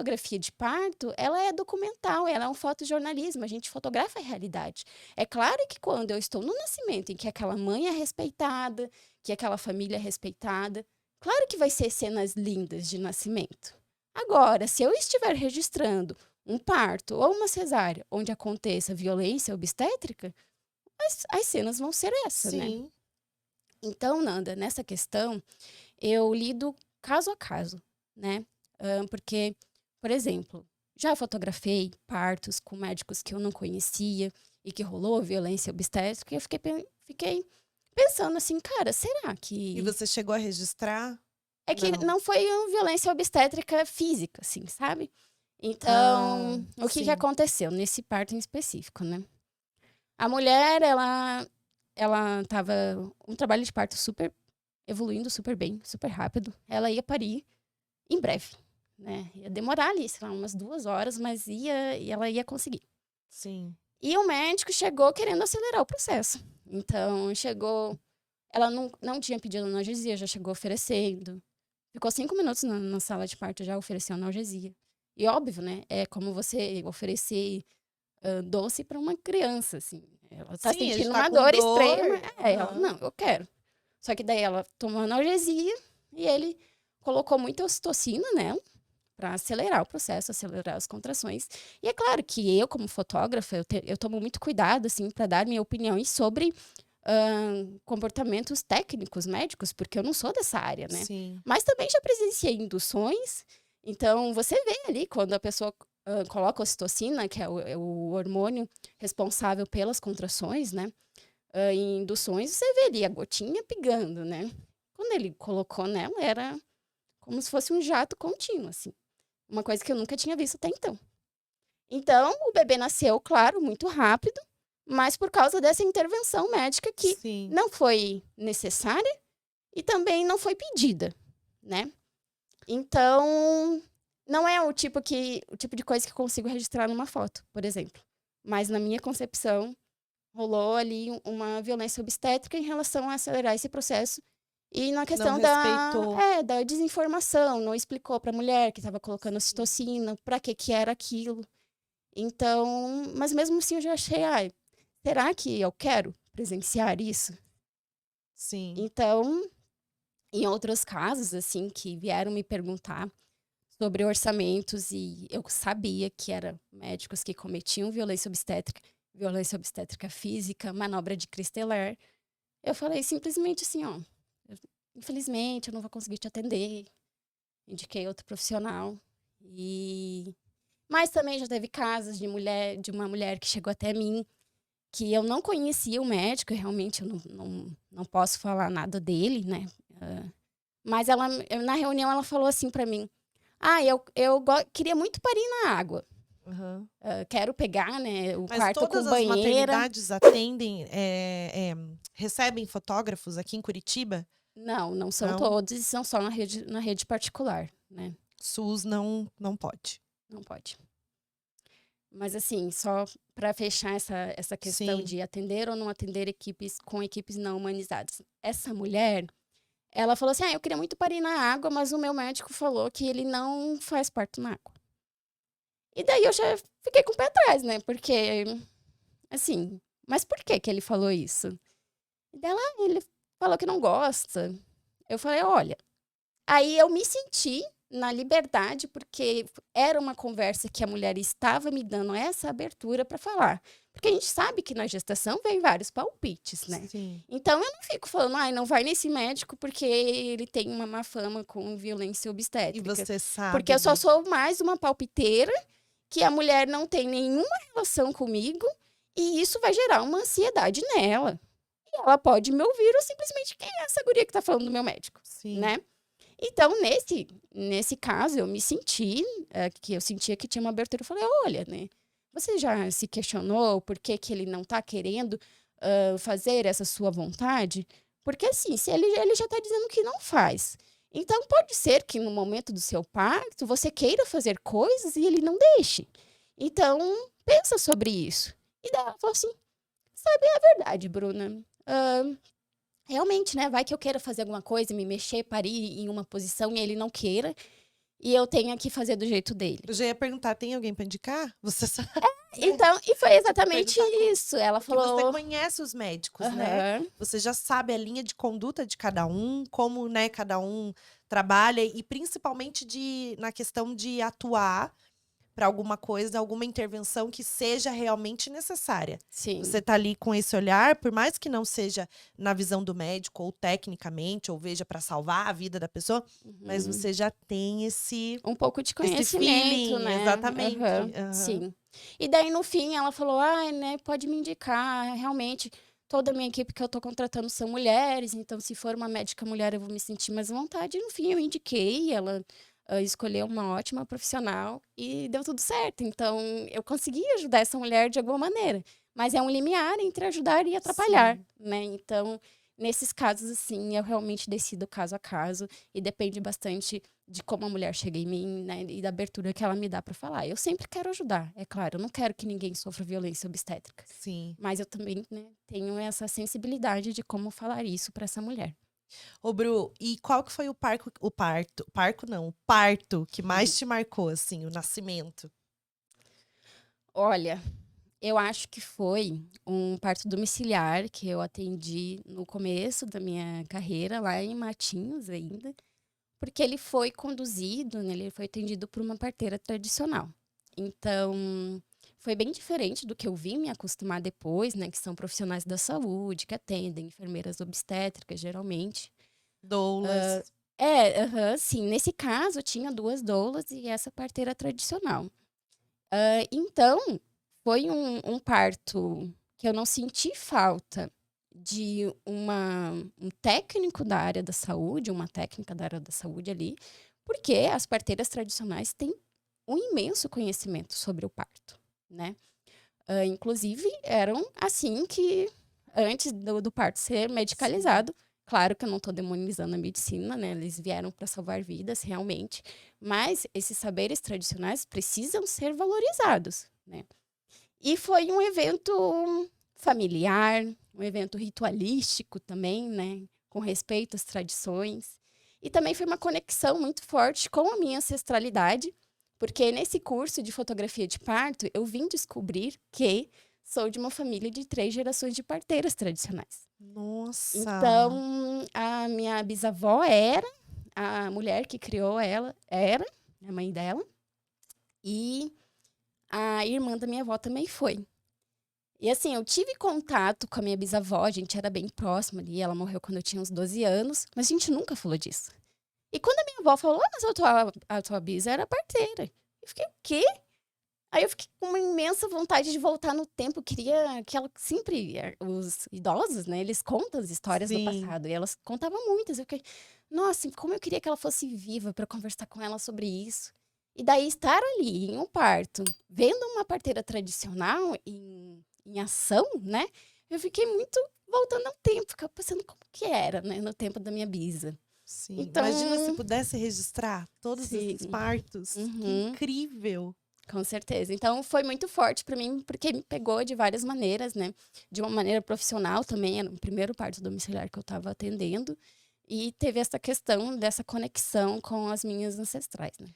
fotografia de parto, ela é documental, ela é um fotojornalismo, a gente fotografa a realidade. É claro que quando eu estou no nascimento, em que aquela mãe é respeitada, que aquela família é respeitada, claro que vai ser cenas lindas de nascimento. Agora, se eu estiver registrando um parto ou uma cesárea onde aconteça violência obstétrica, as cenas vão ser essa, né? Sim. Então, Nanda, nessa questão, eu lido caso a caso, né? Porque, por exemplo, já fotografei partos com médicos que eu não conhecia e que rolou violência obstétrica, e eu fiquei pensando assim, cara, será E que... você chegou a registrar? É que Não. não foi uma violência obstétrica física, assim, sabe? Ah, Então, o que sim. aconteceu nesse parto em específico, né? A mulher, ela tava um trabalho de parto super evoluindo super bem, super rápido. Ela ia parir em breve, né? Ia demorar ali, sei lá, umas 2 horas, mas e ela ia conseguir. Sim. E o médico chegou querendo acelerar o processo. Então, chegou... Ela não tinha pedido analgesia, já chegou oferecendo. Ficou 5 minutos na sala de parto já oferecendo analgesia. E óbvio, né? É como você oferecer doce para uma criança, assim. Ela tá Sim, a gente sentindo tá uma com dor dor. extrema. Ela, Aham. não, eu quero. Só que daí ela tomou analgesia e ele colocou muita ocitocina nela para acelerar o processo, acelerar as contrações. E é claro que eu, como fotógrafa, eu tomo muito cuidado, assim, para dar minha opinião sobre comportamentos técnicos médicos, porque eu não sou dessa área, né? Sim. Mas também já presenciei induções. Então, você vê ali quando a pessoa coloca ocitocina, que é o hormônio responsável pelas contrações, né? Em induções, você vê ali a gotinha pingando, né? Quando ele colocou nela, era como se fosse um jato contínuo, assim. Uma coisa que eu nunca tinha visto até então. Então, o bebê nasceu, claro, muito rápido, mas por causa dessa intervenção médica que Sim. não foi necessária e também não foi pedida, né? Então, não é o tipo de coisa que eu consigo registrar numa foto, por exemplo. Mas na minha concepção, rolou ali uma violência obstétrica em relação a acelerar esse processo e na Não questão respeitou. da desinformação, não explicou para a mulher que estava colocando ocitocina, para que era aquilo. Então, mas mesmo assim eu já achei, ai, será que eu quero presenciar isso? Sim. Então, em outros casos, assim, que vieram me perguntar sobre orçamentos e eu sabia que eram médicos que cometiam violência obstétrica física, manobra de Cristeler, eu falei simplesmente assim, ó, infelizmente eu não vou conseguir te atender, indiquei outro profissional. Mas também já teve casos de uma mulher que chegou até mim, que eu não conhecia o médico, realmente eu não posso falar nada dele, né? Mas na reunião ela falou assim pra mim, queria muito parir na água. Aham. Quero pegar, né, o Mas quarto com todas as banheira. maternidades atendem, recebem fotógrafos aqui em Curitiba? Não são Não? todos e são só na rede particular, né? SUS não pode. Não pode. Mas assim, só para fechar essa questão Sim. de atender ou não atender equipes não humanizadas. Essa mulher, ela falou assim: eu queria muito parir na água, mas o meu médico falou que ele não faz parto na água. E daí eu já fiquei com o pé atrás, né? Porque, assim, mas por que que ele falou isso? E dela, ele falou que não gosta. Eu falei, olha, aí eu me senti na liberdade, porque era uma conversa que a mulher estava me dando essa abertura para falar. Porque a gente sabe que na gestação vem vários palpites, né? Sim. Então eu não fico falando, não vai nesse médico porque ele tem uma má fama com violência E obstétrica. você Porque sabe eu só de sou mais uma palpiteira, que a mulher não tem nenhuma relação comigo, e isso vai gerar uma ansiedade nela. E ela pode me ouvir ou simplesmente quem é essa guria que tá falando do meu médico, sim. né? Então, nesse caso, eu me senti, que eu sentia que tinha uma abertura. Eu falei, olha, né? Você já se questionou por que que ele não tá querendo fazer essa sua vontade? Porque, assim, se ele já tá dizendo que não faz. Então, pode ser que no momento do seu parto, você queira fazer coisas e ele não deixe. Então, pensa sobre isso. E daí ela falou assim, sabe, é verdade, Bruna. Realmente, né? Vai que eu queira fazer alguma coisa, me mexer, parir em uma posição e ele não queira. e eu tenha que fazer do jeito dele. Eu já ia perguntar, tem alguém pra indicar? Você sabe? Então, e foi exatamente perguntar como. isso. Ela Porque você falou. conhece os médicos, né? Aham, Você já sabe a linha de conduta de cada um, como, né, cada um trabalha e principalmente na questão de atuar para alguma coisa, alguma intervenção que seja realmente necessária. sim. Você tá ali com esse olhar, por mais que não seja na visão do médico ou tecnicamente, ou veja para salvar a vida da pessoa, mas Uhum. você já tem esse Um pouco de esse conhecimento, feeling, né? exatamente. Aham, Aham. sim. E daí, no fim, ela falou, ah, né, pode me indicar, realmente, toda a minha equipe que eu tô contratando são mulheres, então se for uma médica mulher eu vou me sentir mais à vontade. E no fim, eu indiquei, ela escolheu uma ótima profissional e deu tudo certo. Então, eu consegui ajudar essa mulher de alguma maneira. Mas é um limiar entre ajudar e atrapalhar, Sim. né? Então, nesses casos, assim, eu realmente decido caso a caso e depende bastante de como a mulher chega em mim, né, e da abertura que ela me dá para falar. Eu sempre quero ajudar, é claro, eu não quero que ninguém sofra violência obstétrica, Sim. mas eu também, né, tenho essa sensibilidade de como falar isso para essa mulher. Ô, Bru, e qual que foi o parto que mais te marcou, assim, o nascimento? Olha, eu acho que foi um parto domiciliar que eu atendi no começo da minha carreira, lá em Matinhos ainda, porque ele foi conduzido, né, ele foi atendido por uma parteira tradicional. Então, foi bem diferente do que eu vim me acostumar depois, né, que são profissionais da saúde, que atendem, enfermeiras obstétricas, geralmente. Doulas. Aham, sim. Nesse caso, tinha 2 doulas e essa parteira tradicional. Então, foi um parto que eu não senti falta de um técnico da área da saúde, uma técnica da área da saúde ali, porque as parteiras tradicionais têm um imenso conhecimento sobre o parto, né. Inclusive, eram assim que antes do parto ser Sim. medicalizado, claro que eu não estou demonizando a medicina, né, eles vieram para salvar vidas, realmente, mas esses saberes tradicionais precisam ser valorizados, né. E foi um evento familiar, um evento ritualístico também, né, com respeito às tradições. E também foi uma conexão muito forte com a minha ancestralidade, porque nesse curso de fotografia de parto, eu vim descobrir que sou de uma família de 3 gerações de parteiras tradicionais. Nossa! Então, a minha bisavó era a mulher que criou ela, era a mãe dela, e a irmã da minha avó também foi. E assim, eu tive contato com a minha bisavó, a gente era bem próxima ali, ela morreu quando eu tinha uns 12 anos, mas a gente nunca falou disso. E quando a minha avó falou, ah, mas a tua bisa era parteira. Eu fiquei, o quê? Aí eu fiquei com uma imensa vontade de voltar no tempo, queria que ela sempre, os idosos, né, eles contam as histórias do Sim. passado, e elas contavam muitas. Eu fiquei, nossa, como eu queria que ela fosse viva para conversar com ela sobre isso. E daí estar ali em um parto, vendo uma parteira tradicional em ação, né? Eu fiquei muito voltando ao tempo, ficava pensando como que era, né, no tempo da minha bisa. Sim. Então, Imagina se pudesse registrar todos sim, esses partos. Que uhum. incrível! Com certeza. Então foi muito forte para mim, porque me pegou de várias maneiras, né. De uma maneira profissional também, era o primeiro parto domiciliar que eu estava atendendo, e teve essa questão dessa conexão com as minhas ancestrais, né.